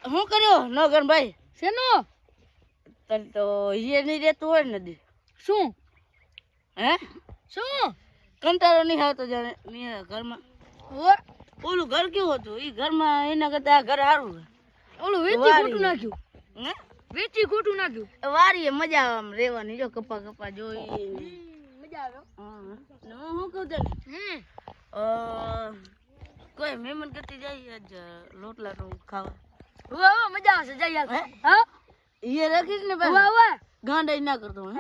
શું કર્યો નગરભાઈ? શેનો? તને તો એ નહીં રહેતું હોય ને નદી. શું? હે શું? કંટાળો નહીં આવતો જાણે ઘરમાં. ઓલું ઘર કેવું હતું? એ ઘરમાં એના કરતા આ ઘર સારું છે. ઓલું વેચી ખોટું નાખ્યું. હે વેચી ખોટું નાખ્યું. વારીએ મજા આવે આમ રહેવાની. જો કપા કપા જોઈ મજા આવે. હું કહું તને કોઈ મહેમાન કરતી જાય આજ લોટલાનું ખાવા. વાહ મજા આવશે જઈ યાર. હા એ રાખીશ ને વાહ ભાઈ. વાહ ગાંડાઈ ના કરતો હું.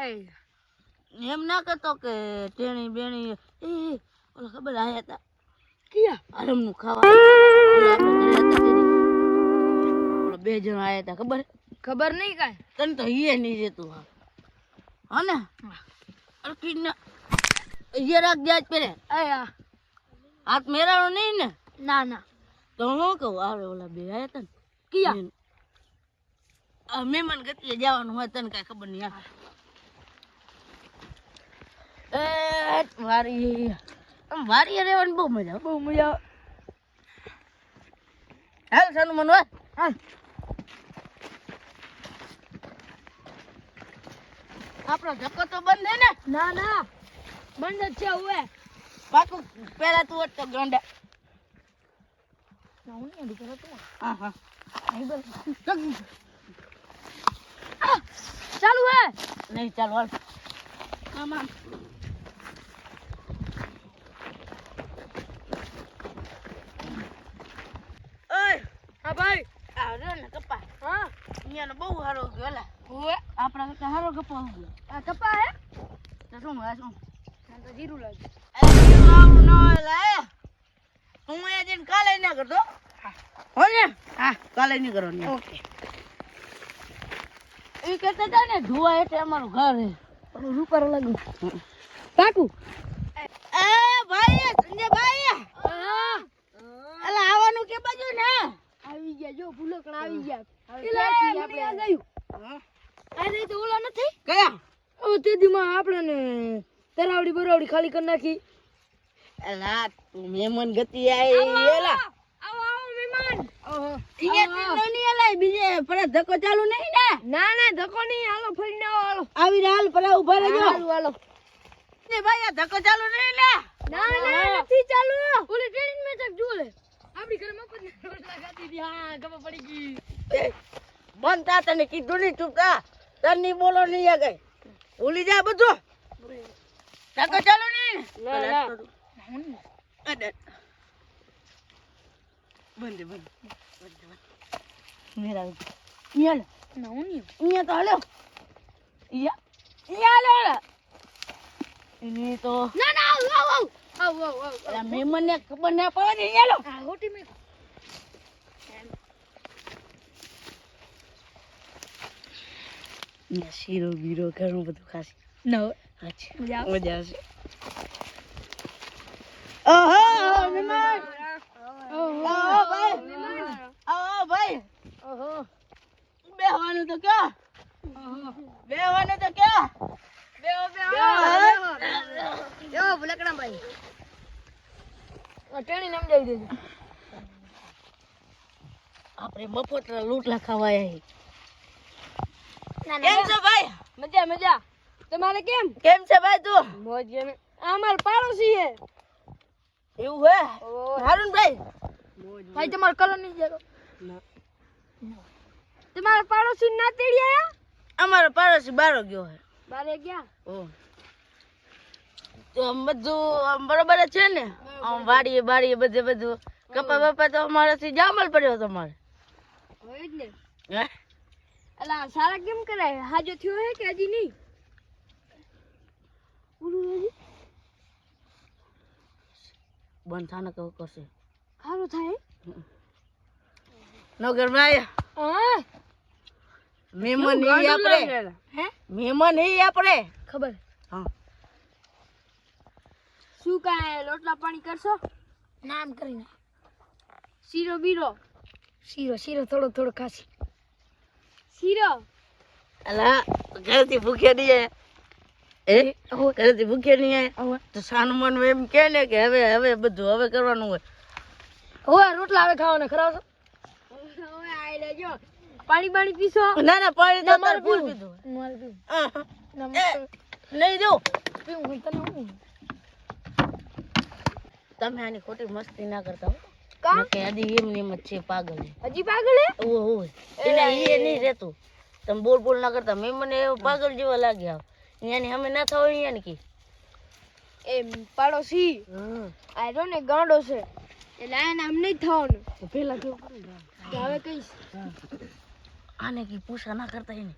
એમ ના કરતો કે ટેણી બેણી એ ઓલા ખબર આયા હતા કિયા આરમનું ખાવા. ઓલા બે જણ આયા હતા ખબર? ખબર નહીં કાંઈ. તને તો એ નહીં રહેતું. હા ને અરકી ના એ રાખ જાજ પેરે. હાથ મેરાનો નહીં ને? ના ના. તો હું કહું આવે ઓલા બે આયા હતા ને કિયા મહેમાન ગતિએ જવાનું હોય તને કાંઈ ખબર નહીં. વારી આમ વારીએ રહેવાની બહુ મજા આવે. બહુ મજા આવે. હાલ સાનું મન હોય હાલ આપણો ધક્કો તો બંધ છે ને? ના ના બંધ જ છે હવે. પાકું પેલા તું જ તો ગાંડા. હા હા ચાલુ હે નહીં ચાલો હાલ. આમ આમ ઓય હા ભાઈ. આ રહ્યો ને કપા. હા અહીંયાનો બહુ સારો ગયો. હાલા ઓએ આપણા કરતા સારો કપા ઉગ્યો. આ કપા હે તો શું આ શું મને તો જીરું લાગે. આવું ન હોય લા. હું એ જઈને કાલે ના કરતો. હો ને? હા કાલે નહીં કરવાની. ઓકે એ કહેતા હતા ને ધોવા એટલે અમારું ઘર છે. રૂપારો લાગુ પાકું. એ ભાઈ સંજયભાઈ હા અલા આવવાનું કે બાજુ ને? આવી ગયા જો ભૂલકણ આવી ગયા. એટલે આપણે આ ગયું હા આ રહી તો ઓલા નથી કયા? ઓ તેદીમાં આપણે ને તરાવડી બરાવડી ખાલી કરી નાખી. અલા તું મહેમાન ગતિ આવી એલા. આવો આવો મહેમાન. અહીંયા તો નહીં અલા બીજે પર ધક્કો ચાલુ નહીં ને? ના ના ધક્કો નહીં. હાલો ફરીને આવો હાલો. આવી હાલ પર ઊભા રહેજો. હાલો હાલો. ને ભાઈ આ ધક્કો ચાલુ નહીં લે. ના ના નથી ચાલુ. ઓલી ટ્રેનિંગ મેં તક જો લે આપણી ઘરમાં પણ રોટલા ખાતી હતી. હા ખબર પડી ગઈ. બંધ થા તને કીધું નહીં ચૂપ થા. તને બોલો નહીં આ ગઈ ભૂલી જા બધું. ધક્કો ચાલુ નહીં ના ના બંધ બંધ મેરા યાર ના હું નહીં. અહીંયા તો હાલો યા હાલો એની તો ના ના આવ આવ આવ આવ આવ આવ આ મહેમાન ને ખબર ના પડે ને યાલો. આ હોટી મે ને શીરો બીરો ઘણું બધું ખાસી. ના અચ્છા મજા મજા આવશે. ઓહો મહેમાન આવો ભાઈ આવો ભાઈ. ઓહો બેહવાનું તો ક્યાં? બેહવાનું તો ક્યાં? બેહો બેહો જો ભૂલકણા ભાઈ ટ્રેનિંગ નામ જઈ દેજો. આપણે બપોરના લોટલા ખાવા આવ્યા. ના કેમ છો ભાઈ? મજા મજા. તમારે કેમ કેમ છે ભાઈ તું? મોજ ને અમાર પાડોશી હે. એવું હે હારુન ભાઈ? ભાઈ તમાર કલર નહીં જતો. તમારા પાડોશી ના તેડી આયા? અમારો પાડોશી બારો ગયો હે. બારે ગયા. ઓ તો આમ બધું આમ બરોબર જ છે ને? આમ વાડીએ બાડીએ બધે બધું કપા બપા તો અમારાથી જામલ પડ્યો તમારે. હોય જ ને. હે અલા સારા કેમ કરાય? હાજો થયો હે કે હજી નહીં? બંધ થાને કહું કરશે ખારું થાય નગરમાં આયા હા મહેમાન ઈ આપણે હે મહેમાન ઈ આપણે ખબર. હા શું કાય લોટલા પાણી કરશો? નામ કરીને શીરો બીરો. શીરો શીરો થોડો થોડો ખાસી શીરો. અલા ઘરેથી ભૂખ્યા નહીં આયા. ઘરેથી ભૂખ્યા નહીં આયા તો સાનું મન એમ કે ને કે હવે હવે બધું હવે કરવાનું હોય. હવે રોટલા હવે ખાવાના ખરાબ. હવે આ પાણી પાણી પીશો ના ના પાણી તો તાર ફૂલ પીધું મારે પીવું આહા. ના નહીં દઉં પીવું હોય તને હું તમે આની ખોટી મસ્તી ના કરતા હો કા કે હજી એમ ને એમ જ છે પાગલ છે હજી પાગલ હે ઓહો એટલે એ નહીં રહેતું તમે બોલ બોલ ના કરતા મેં મને એવો પાગલ જેવા લાગ્યા અહીંયાની અમે ના થાવ અહીંયા ને કી એ પાડોશી આ જો ને ગાંડો છે એટલે આને આમ નહીં થવાનું પેલા કેવું કરું કે હવે કહીશ આને કી પૂછા ના કરતા એને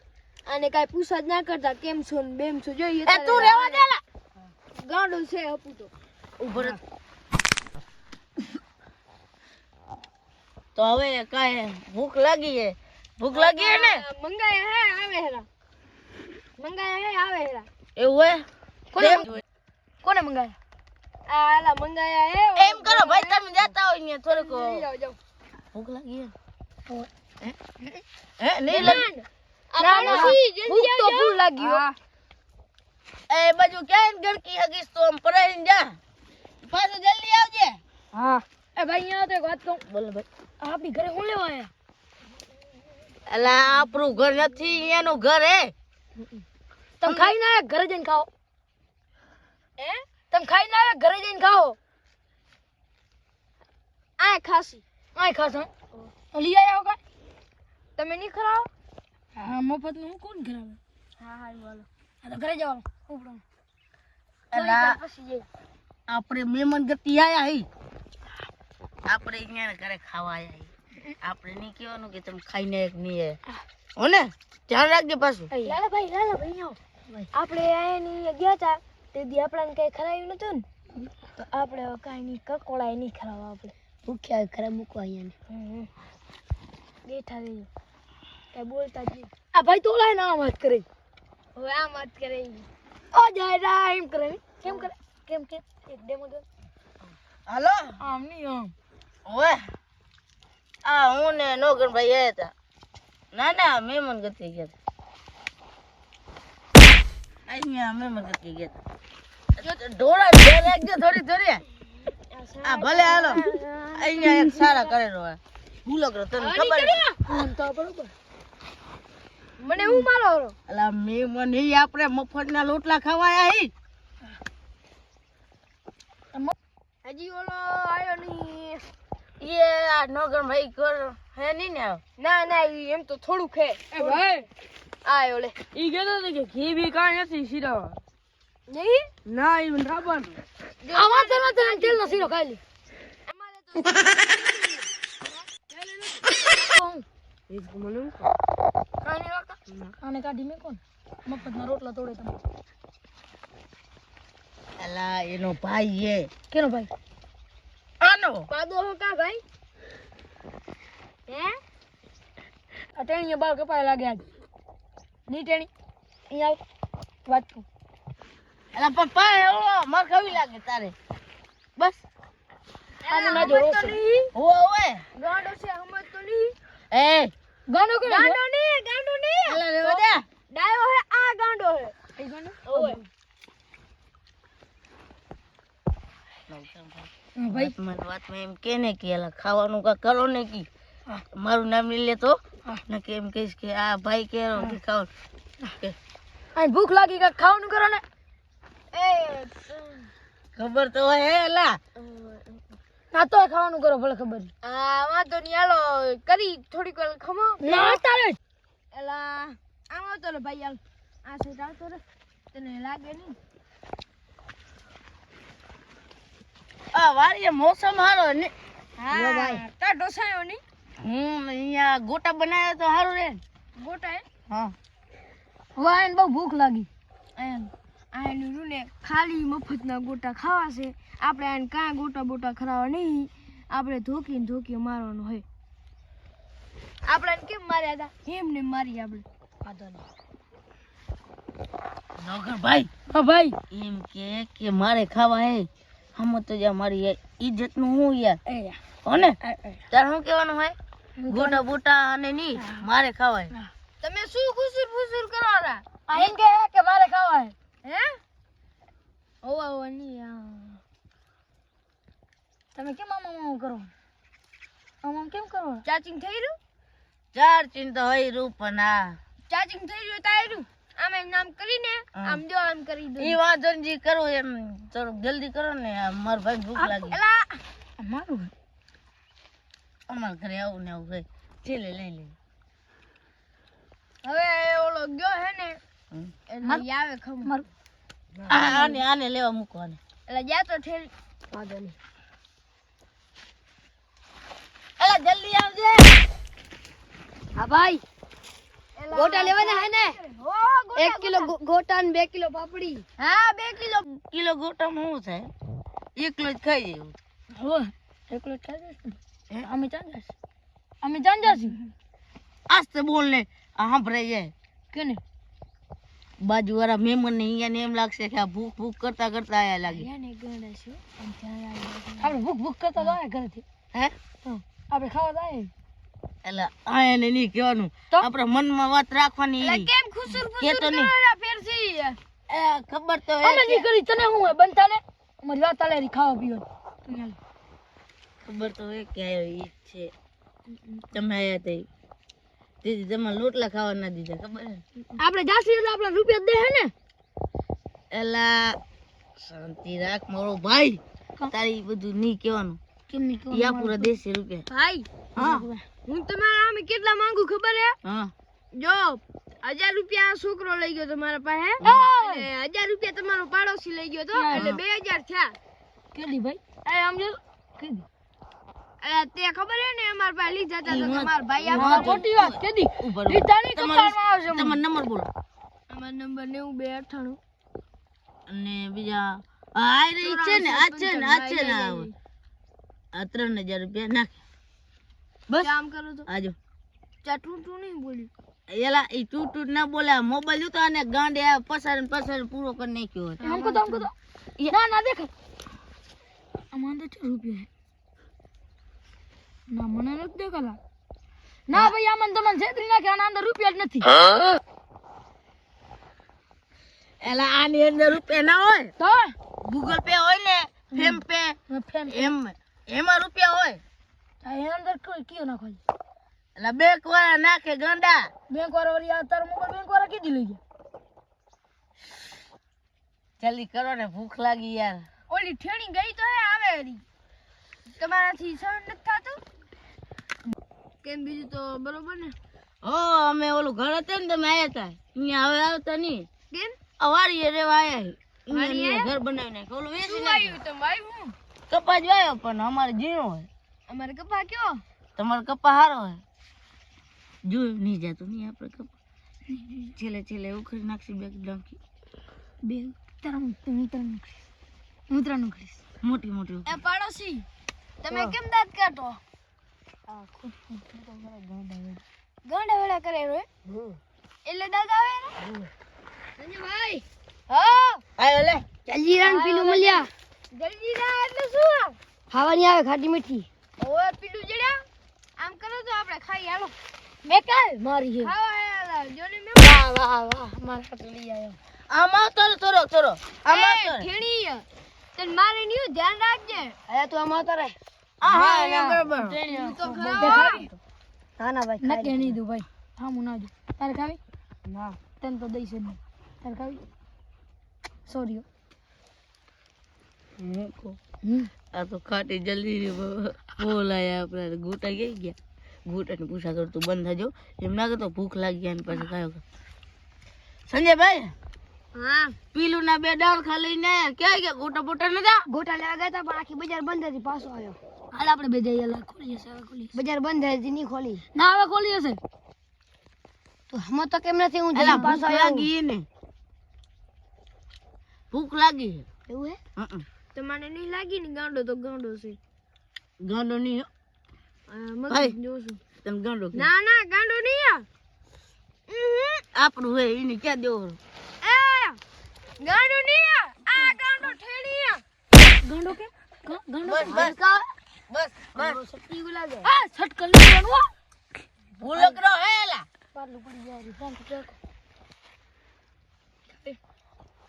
આને કાઈ પૂછા જ ના કરતા કેમ છો ને બેમ છો જોઈએ એ તું રહેવા દે લા ગાંડો છે અપુ તો ઉભર તો હવે કાંઈ ભૂખ લાગી હે ને મંગાયા હે આવે હેરા એવું હે કોને મંગાયા આલા મંગાયા હે એમ કરો ભાઈ તમે જાતા હોય ને થોડુંક જાઓ ભૂખ લાગી હે નહીં લાગી ભૂખ તો ફૂલ લાગી હો એ બાજુ ક્યાં ગણકી હગીસ તો આમ પરાઈને જા પાછો જલ્દી આવજે હા એ ભાઈ અહીંયા તો એક વાત કહું બોલો ભાઈ આપી ઘરે હું લેવા આયા અલા આપણું ઘર નથી અહીંયાનું ઘર હે તમે ખાઈને આયા ઘરે જઈને ખાઓ તમે ખાઈને આયા ઘરે જઈને ખાઓ આ ખાસી લઈ આયા કા તમે નહીં ખરાવો હા મફત નું કોણ ખરાવે હા હાલો આ તો ઘરે જવાનું ઉપડો અલા પછી જઈ આપણે મહેમાન ગતિ આયા હી આપણે અહીંયા ઘરે ખાવા આયા હી આપણે નહીં કહેવાનું કે તમે ખાઈને એક નહીં હો ને ધ્યાન રાખજે પાછું લાલા ભાઈ આવો આપણે આયા ગયા તા તે દી આપણને કઈ ખરાયું નતું ને તો આપણે કાઈ નહીં કકોળાય નહીં ખરાવા આપણે ભૂખ્યા ખરા મૂકવા અહીંયા બેઠા રહેજો કઈ બોલતા જ નહીં આ ભાઈ તો ઓલા ના વાત કરે હવે આ વાત કરે ઓ જાય એમ કરે કેમ કરે કેમ એક ડેમો દો હાલો આમ નહીં આમ ઓએ આ હું ને નોગણભાઈ આયા હતા ના મહેમાન ગતિ ગયા અહીંયા મહેમાન ગતિ ગયા ઢોળા ધ્યાન રાખજો થોડી આ ભલે હાલો અહીંયા એક સારા કરેલો હે ભૂલો કરો તને ખબર તો બરોબર મને હું મારો અલા મહેમાન હી આપણે મફતના લોટલા ખવાયા હી હજી ઓલો આયો નહીં એ આ નોગણભાઈ ઘર હે નહીં ને ના એમ તો થોડુંક હે એ ભાઈ આયો લે ઈ કહેતો હતો કે ઘી બી કાંઈ નથી શીરો નહીં ના ઈ મને ખબર આમાં તને તેલ નો શીરો ખાઈ લે અમારે તો એક મને આને કાઢી મે કોણ મફતના રોટલા તોડે તમે અલા એનો ભાઈ હે કેનો ભાઈ આનો પાદો હો કા ભાઈ હે આ ટેણીએ બાલ કપાય લાગે આજ ની ટેણી અહીંયા આવ વાત કર અલા પપ્પા હે ઓ માર ખાવી લાગે તારે બસ આને ના જોરો છે ઓએ ગાંડો છે હમત તો નહીં એ ગાંડો કે ગાંડો નહીં અલા રેવા દે ડાયો હે આ ગાંડો હે એ ગાંડો ઓય ભાઈ મને વાતમાં એમ કે ને કે અલા ખાવાનું કા કરો ને કી મારું નામ લઈ લે તો ને કે એમ કહીશ કે આ ભાઈ કે ખાવ આ ભૂખ લાગી કે ખાવાનું કરો ને એ ખબર તો હે અલા ના તો ખાવાનું કરો ભલે ખબર આ વાંધો નહીં હાલો કરી થોડીક વાર ખમો ના તારે એલા આમ આવતો રે ભાઈ હાલ આ સાઈડ આવતો રે તને લાગે નહીં આ વારીએ મોસમ હારો ને હા ભાઈ તા ઢોસાયો નહીં અહીંયા ગોટા બનાવ્યો તો હારું રે ગોટા હે હા વાયન બહુ ભૂખ લાગી આયનું રૂને ખાલી મફતના ગોટા ખાવા છે આપણે આને કાંઈ ગોટા બોટા ખરાવા નહીં આપણે ધોકી મારવાનું હોય આપણે આને કેમ માર્યા હતા એમને મારી આપણે નોકર ભાઈ હા ભાઈ એમ કે મારે ખાવા હે હમ તો જા મારી ઇજ્જત નું હું યાર કોને તાર શું કહેવાનું હોય ગોટા બોટા અને ની મારે ખાવા હે તમે શું ખુસુર કરો રા એમ કે મારે ખાવા હે ઓવા ની તમે કેમ આમ કરો આમ કેમ કરો ચાચિંગ થઈ રહ્યું ચાર્જિંગ તો હોય રૂપ પણ આ ચાર્જિંગ થઈ ગયું તાયરું આમ એમ નામ કરીને આમ જો આમ કરી દો ઈ વાંધો ને જી કરો એમ થોડુંક જલ્દી કરો ને આ મારા ભાઈ ભૂખ લાગી એલા અમારું અમાર ઘરે આવું ને આવું હોય છેલ્લે લઈ લે હવે ઓલો ગયો હે ને એટલે આવે ખબર આને લેવા મૂકો આને એટલે જા તો ઠેલ વાંધો નહીં એલા જલ્દી આવજે હા ભાઈ ગોટા લેવાના હે ને 1 કિલો ગોટા ને 2 કિલો પાપડી હા 2 કિલો ગોટામાં શું થાય એકલો જ ખાઈ જેવું હો એકલો ખાઈ જશે અમે ચાંજાસી આસ્તે બોલ ને સાંભળાઈ જાય કેને બાજુ વાળા મહેમાન ને અહીંયા ને એમ લાગશે કે આ ભૂખ ભૂખ કરતા કરતા આયા લાગે એને ગણે છે આપણે ભૂખ કરતા જાય ઘરેથી હે આપણે ખાવા જાય એટલે આ એને નહીં કહેવાનું આપણા મનમાં વાત રાખવાની એટલે કેમ ખુસુર કેતો ખુસુર નહીં. કરેલા ફેરસી એ ખબર તો હે અમે નહીં કરી તને હું હોય બનતા ને અમારી વાત આલેરી ખાવા પીવા ખબર તો હે કે આયો ઈ જ છે તમે આયા તઈ દીદી તમારે લોટલા ખાવા ના દીધા ખબર હે આપણે જાસી એટલે આપણા રૂપિયા દે હે ને એલા શાંતિ રાખ મારો ભાઈ તારી બધું નહીં કહેવાનું કેમ નહીં યા પૂરા દેશી રૂપિયા ભાઈ હા હું તમારા આમે કેટલા માંગુ ખબર હે હા જો 1000 રૂપિયા છોકરો લઈ ગયો તમારા પાસે અને 1000 રૂપિયા તમારો પાડોશી લઈ ગયો તો એટલે 2000 થયા કેદી ભાઈ એ આમ જો કેદી અરે તે ખબર હે ને અમાર પાસે લીધા હતા તો તમાર ભાઈ આ ખોટી વાત કેદી ઉપર લીધાની કપાળમાં આવશે તમારો નંબર બોલો અમારો નંબર 9298 અને બીજા આ રહી છે ને આ છે ને આ છે ને આ 3000 રૂપિયા નાખ બસ કામ કરો તો આજો ચટું નહીં બોલ્યું એલા ઈ ટૂટ ના બોલે મોબાઈલ ઉતો અને ગાંડે પસાર પૂરો કરી નાખ્યો હતો हमको तो ना ना देख अमान तो 4 रुपया है ना મને નથી દેખાલા ના ભાઈ આમન તમને છેતરી નાખ્યા આના અંદર રૂપિયા જ નથી એલા આની અંદર રૂપિયા ના હોય તો ગૂગલ પે હોય ને ફેમ પે એમાં રૂપિયા હોય એના અંદર કોઈ કયો નાખો એલા બેંક વાળા નાખે ગાંડા બેંક વાળા વળી આ તાર મોબાઈલ બેંક વાળા કીધી લઈ ગયા જલ્દી કરો ને ભૂખ લાગી યાર ઓલી ઠેણી ગઈ તો હે આવે હરી તમારાથી સહન નથી થાતું કેમ બીજું તો બરોબર ને ઓ અમે ઓલું ઘર હતા ને તમે આયા હતા અહીંયા હવે આવતા નહીં કેમ અવાડીએ રેવા આયા વાડીએ? અહીંયા ઘર બનાવી નાખ્યું ઓલું વેચી શું નાખ્યું આવ્યું તમે આવ્યું કપા જ વાયો પણ અમારે ઝીણો હોય અમારે કપા કયો તમારો કપા હારો હોય જોયું નહીં જાતું નહીં આપણે કપા છેલ્લે ઉખડી નાખશે બે ડંકી બે ત્રણ ખરીશ મોટી મોટી એ પાડોશી તમે કેમ દાંત કાઢો આ ખુદ ગાંડા વેળા કરે રે એટલે દાંત આવે ને સંજયભાઈ હા આયો લે જલ્દીરાન પીલું મળ્યા જલ્દીરા એટલે શું ખાવાની આવે ખાટી મીઠી ઓય પીલું જડ્યા આમ કરો તો આપણે ખાઈ હાલો મે કાલ મારી છે ખાવા આલા જોને મે વાહ વાહ વાહ મારા હાથ લઈ આવ્યો આમાં થોડો આમાં તો ઠેણી તને મારે નહીં ધ્યાન રાખજે અરે તું આમાં તો રહે હા બરાબર તું તો ખાવા ના ના ભાઈ ના કે નહીં દઉં ભાઈ હા હું ના દઉં તારે ખાવી ના તને તો દઈશ જ નહીં તારે ખાવી સોરી મૂકો આ તો ખાટી જલ્દી બોલાયા આપણે ગોટા ગઈ ગયા ગોટાને પૂછા કરતું બંધ થજો એમ ના કરતો ભૂખ લાગી ગયા ને પછી ખાયો સંજયભાઈ હા પીલું ના બે ડાળ ખા લઈને આયા ક્યાં ગયા ગોટા બોટા નતા ગોટા લેવા ગયા હતા પણ આખી બજાર બંધ હતી પાછો આવ્યો હાલ આપણે બે જઈએ લા ખોલી હશે હવે ખોલી બજાર બંધ હતી નહીં ખોલી ના હવે ખોલી હશે તો હમ તો કેમ નથી હું એલા પાછો ભૂખ લાગી ને ભૂખ લાગી એવું હે હં તમારે નહીં લાગી ને ગાંડો તો ગાંડો છે ગાંડો નહીં મત જોશું તમે ગાંડો કે ના ના ગાંડો નહીં આપણું હોય એને ક્યાં દેવો એ ગાંડો નહીં આ ગાંડો ઠેડી ગાંડો કે ગાંડો બસ સટ્ટી ગુલાબ આ છટકલ લેવાનું ભૂલકરો હેલા પાલું પડી જાય રી ફોન તો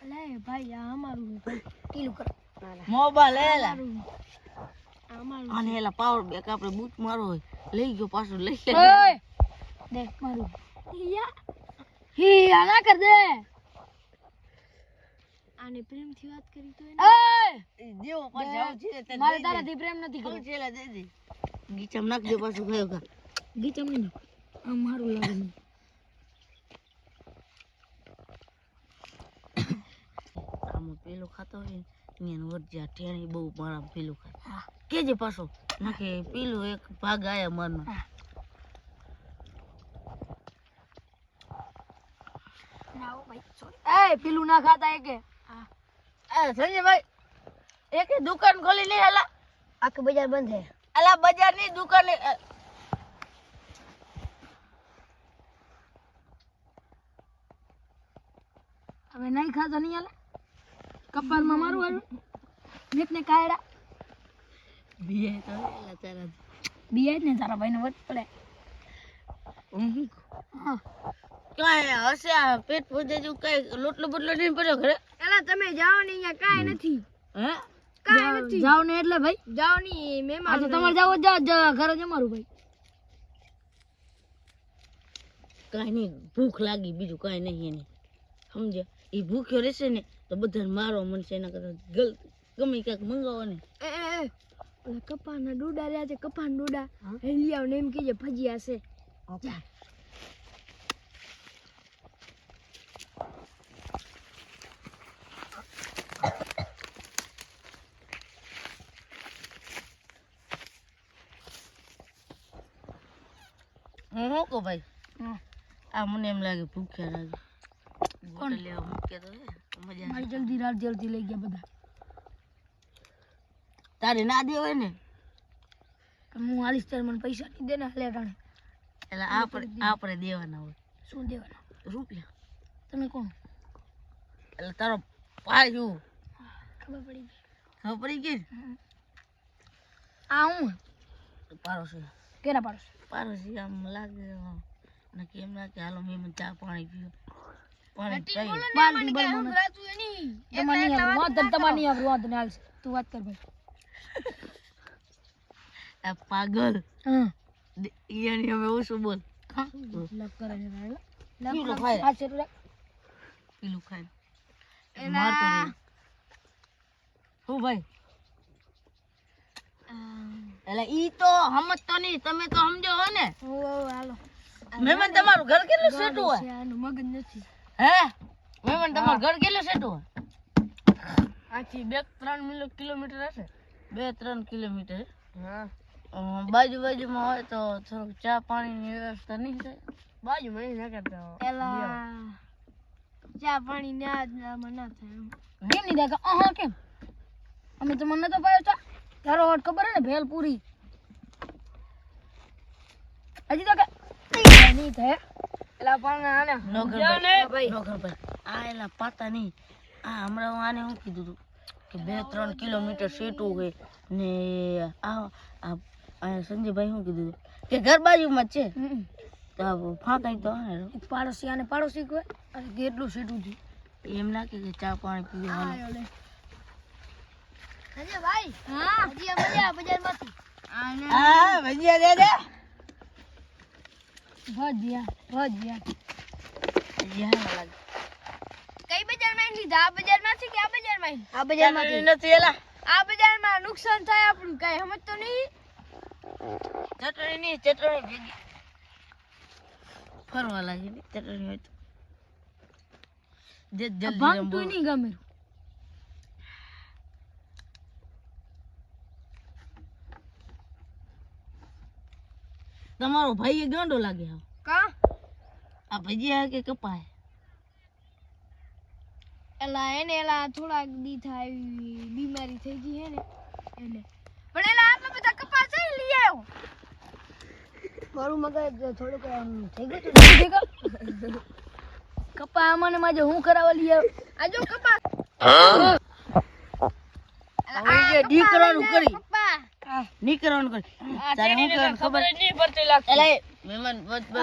અલે ભાઈ આ અમારું ભાઈ ટીલું કર મોબાઈલ હેલા અમારું આને હેલા પાવર બેક આપણે બૂટ મારો હોય લઈ ગયો પાછો લઈ લે ઓય દેખ મારું યા ના કર દે આને પ્રેમથી વાત કરી તો દેવો પાછો આવું છે તે મારે તારાથી પ્રેમ નથી કરવો આવું છે લા દે દે ગીચમ નાખજો પાછું ગયો કા ગીચમ નહીં આમ મારું લાગે મને આમ પેલું ખાતો હોય ને એનું વરજા ઠેણી બહુ મારા પેલું ખાય કેજે પાછો નાખે પેલું એક ભાગ આયા મરનો એ પેલું ના ખાતા કે સંજયભાઈ એક દુકાન ખોલી નહીં હાલા આખું બજાર બંધ છે અલા બજાર ની દુકાન હવે નહીં ખાતો નહીં હાલે કપાળમાં મારું હાલું ને કાયડા બીએ તો એલા તારા બીએ જ ને તારા ભાઈને વટ પડે હા કાંઈ હશે આ પેટ પૂજે જેવું કાંઈ લોટલો બોટલો નહીં પડ્યો ઘરે એલા તમે જાઓ ને અહીંયા કાંઈ નથી હે કાંઈ નથી જાઓ ને એટલે ભાઈ જાઓ ની મહેમાન તો તમારે જાઓ જાઓ ઘરે જમારું ભાઈ કાંઈ નહીં ભૂખ લાગી બીજું કાંઈ નહીં એને સમજ્યા એ ભૂખ્યો રહેશે ને તો બધાને મારવા મળશે એના કરતા ગમે ક્યાંક મંગાવો ને કપાના ડોડા રહ્યા છે કપાના ડોડા લઈ આવ ને એમ કહેજે ભજીયા છે હું શું કહું ભાઈ આ મને એમ લાગે ભૂખ્યા લાગે કોણ લેવા મૂક્યા તો મજા મારી જલ્દી રાત જલ્દી લઈ ગયા બધા તારે ના દે હોય ને હું હાલીશ ત્યારે મને પૈસા નહીં દે ને હાલે ટાણે એટલે આપણે દેવાના હોય શું દેવાના રૂપિયા તમે કોણ એટલે તારો ભાઈ હું ખબર પડી ગઈ ખબર પડી ગઈ આ હું પાડોશી કેના પાડોશ પાડોશી આમ લાગે ને કેમ લાગે હાલો મેં ચા પાણી પીવું પાણી પી બાલટી બળ મને તમારે નહીં આવડું વાંધો તમારે નહીં આવડું વાંધો ને હાલશે તું વાત કર ભાઈ આ પાગલ હા ઈયાની હવે ઓછું બોલ હા લપ કરે છે ભાઈ પીલું ખાય આ છે રે પીલું ખાય મારતો રે હું ભાઈ એટલે ઈ તો સમજતો નહીં તમે તો સમજો હો ને ઓ હાલો મહેમાન તમારું ઘર કેટલું સેટું હોય આનું મગજ નથી હે મહેમાન તમારું ઘર કેટલું સેટું હોય આથી 2-3 કિલોમીટર હશે 2-3 કિલોમીટર હા બાજુમાં હોય તો થોડુંક ચા પાણીની વ્યવસ્થા નહીં થાય બાજુમાં નહીં કરતા પેલા ચા પાણી ના ના થાય કેમ નહીં થાય કેમ અમે તો મને તો પાયો ચા તારો વાત ખબર હે ને ભેલપુરી હજી તો નહીં થાય એલા પણ આને ભાઈ આ એલા પાતા નહીં આ હમણાં આને શું કીધું તું કે 2-3 કિલોમીટર સેટું હોય ને આ સંજયભાઈ શું કીધું કે ઘર બાજુમાં જ છે તો ફાંકાઈ તો પાડોશી આને પાડોશી કહે અને કેટલું સેટું છે એમ ના કે ચા પાણી પીવા અજય ભાઈ હા ભજીયા બજારમાંથી હા ભજીયા દે દે ભજીયા લાગે કઈ બજારમાં લીધા આ બજારમાંથી કે આ બજારમાં આ બજારમાંથી નથી એલા આ બજારમાં નુકસાન થાય આપણું કઈ સમજતો નહીં ચટણી ભેગી ફરવા લાગી ને ચટણી હોય તો જે જલ્દી ભાંગતું નહીં ગમે તમારો ભાઈ ગાંડો લાગે હા કા આ ભજીયા કે કપાય એલા થોડાક દી થાય બીમારી થઈ ગઈ હે ને એટલે પણ એલા આટલા બધા કપાસ છે લઈ આવ્યો મારું મગજ થોડુંક થઈ ગયું કપા મને માજે હું કરાવવા લઈ આવ્યો આ જો કપા હવે નીકળવાનું કરી નીકળવાનું કરી તારે હું કરવાનું ખબર નહીં પડતી લાગતી એલા મહેમાન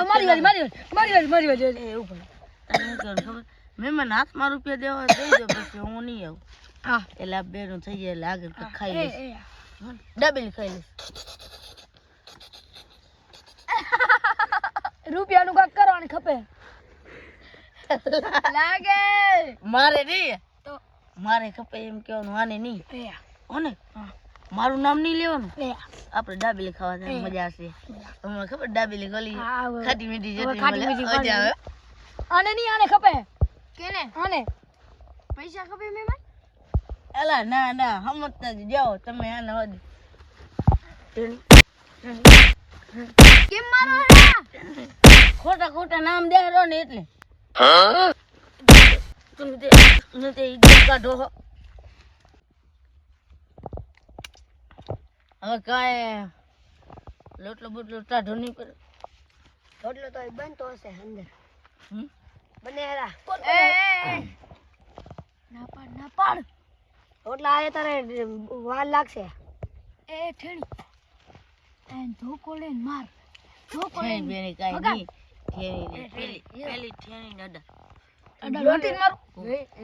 મારી વારી એવું ભાઈ તારે હું કરવાનું ખબર મહેમાન હાથમાં રૂપિયા દેવા દઈ દો પછી હું નહીં આવું હા એટલે આ બેનું થઈ જાય એટલે આગળ ખાઈ લઈશ ડબલ ખાઈ લઈશ રૂપિયાનું ખપે લાગે મારે નહીં તો મારે ખપે એમ કહેવાનું આને નહીં એ ઓને મારું નામ નહીં લેવાનું લે આપણે દાબેલી ખાવા જવાની મજા આવશે તમને ખબર દાબેલી ગલી હા, હવે. ખાટી મીઠી હવે ચટણી ખાટી મળે મીઠી મજા આવે આને નહીં આને ખપે કેને આને પૈસા ખપે મહેમાન એલા ના ના સમજતા જ જાઓ તમે આને વધ કેમ મારો ખોટા ખોટા નામ દેહરો ને એટલે તમે તે ઇજ્જત કાઢો હો. હવે કાંઈ લોટલો બોટલો ટાઢો નહીં કરે રોટલો તો બનતો હશે અંદર હમ? બનેરા ના પાડ રોટલા આયે તારે વાર લાગશે એ ઠેણી એન ધોકો લઈને માર ધોકો ઠેણી લઈને બેની કાંઈ વગાડ. નહીં ઠેણી પેલી ઠેણી દાદા અડા લોટી મારું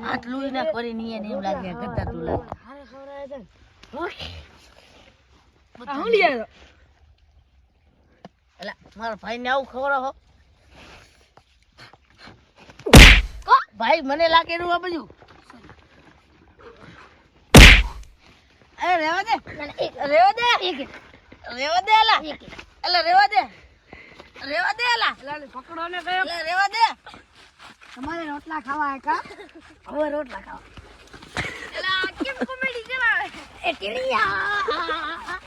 હાથ લૂઈ ના કરી નહીં એને એમ લાગે ગદ્દા તું લાગે હારે ખવરાય છે આ હું લઈ આવ્યો એલા મારા ભાઈ ને આવું ખબર હો ભાઈ મને લાગે એનું આ બધું અરે રેવા દે રેવા દે રેવા દે એલા એલા રેવા દે એલા પકડો ને કયો એલા રેવા દે તમારે રોટલા ખાવા હે કા હવે રોટલા ખાવા એલા કેમ કોમેડી કરાવે એ ટીણીયા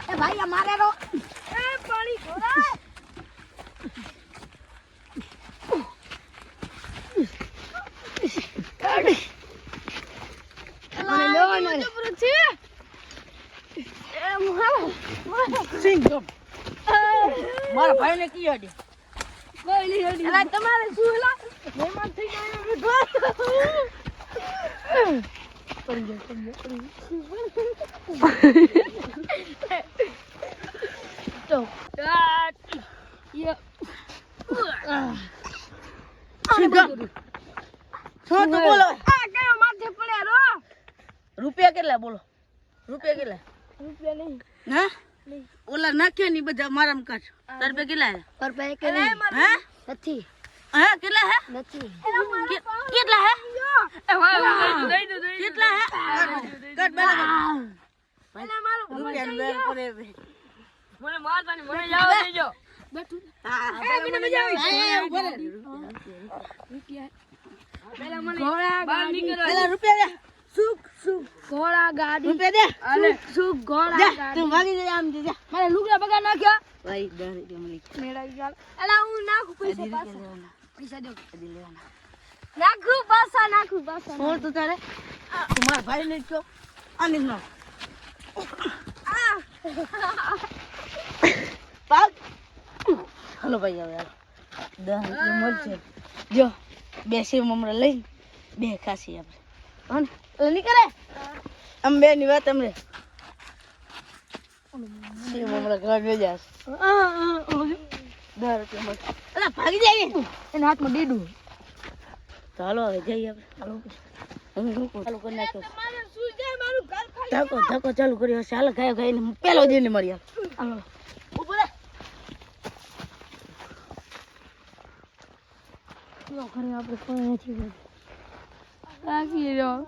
એ ભાઈ અમારે રો એ પાણી છોડા મને લેવાનો છે એ મારા ભાઈ ને કી હડી કોઈ નહીં હડી એલા તમારે શું એલા મહેમાન થઈ ગયા બેઠો પડી ગયો તો શું તું બોલો આ કયો માથે પડ્યા રો રૂપિયા કેટલા બોલો રૂપિયા કેટલા રૂપિયા નહીં હા નહીં ઓલા નાખ્યા ની બધા મારામ કાઢ તાર પે કેટલા હે પર પે કે નહીં હે નથી હે કેટલા હે નથી કેટલા હે કેટલા હે કટ બેલા પેલા મારો રૂપિયા બેલ પડે મને મારવાની મને જાવ દેજો બેઠું હા મને મજા આવી ઉભો રે રૂપિયા પેલા મને ઘોડા બહાર નીકળો પેલા રૂપિયા દે સુખ સુખ ઘોડા ગાડી રૂપિયા દે અલે સુખ ઘોડા જા ગાડી તું ભાગી જા આમ જા મારે લુગડા બગા નાખ્યા ભાઈ દર દે મને મેળાઈ ગયા એલા હું નાખું પૈસા પાછા લેવાના પૈસા દો અડી લેવાના નાખું પાછા ફોન તો તારે તું મારા ભાઈ ને કયો આની નો પાક હાલો ભાઈ હવે હાલો 10 રૂપિયા મળશે જો બે સેવ મમરા લઈ બે ખાસી આપણે હન એટલે નહીં કરે આમ બે ની વાત અમને સેવ મમરા ઘર લઈ જાસ 10 રૂપિયા મળશે અલા ભાગી જાય એના હાથમાં ડીડું તો હાલો હવે જઈએ આપણે ચાલુ કરી નાખ્યો ધક્કો ચાલુ કર્યો હશે હાલ ગાયો ગાઈને પેલો જઈને મરી હાલો ઉભો રે ઘરે આપણે કોઈ નથી લાગી રહ્યો